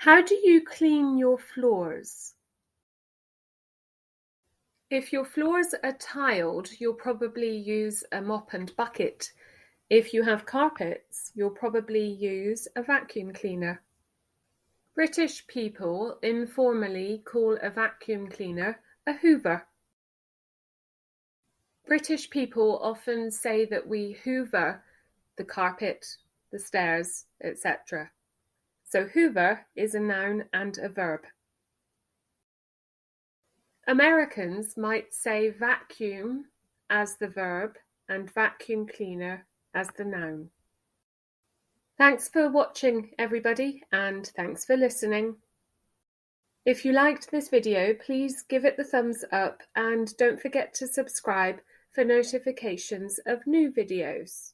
How do you clean your floors? If your floors are tiled, you'll probably use a mop and bucket. If you have carpets, you'll probably use a vacuum cleaner. British people informally call a vacuum cleaner a Hoover. British people often say that we hoover the carpet, the stairs, etc. So hoover is a noun and a verb. Americans might say vacuum as the verb and vacuum cleaner as the noun. Thanks for watching, everybody, and thanks for listening. If you liked this video, please give it the thumbs up and don't forget to subscribe for notifications of new videos.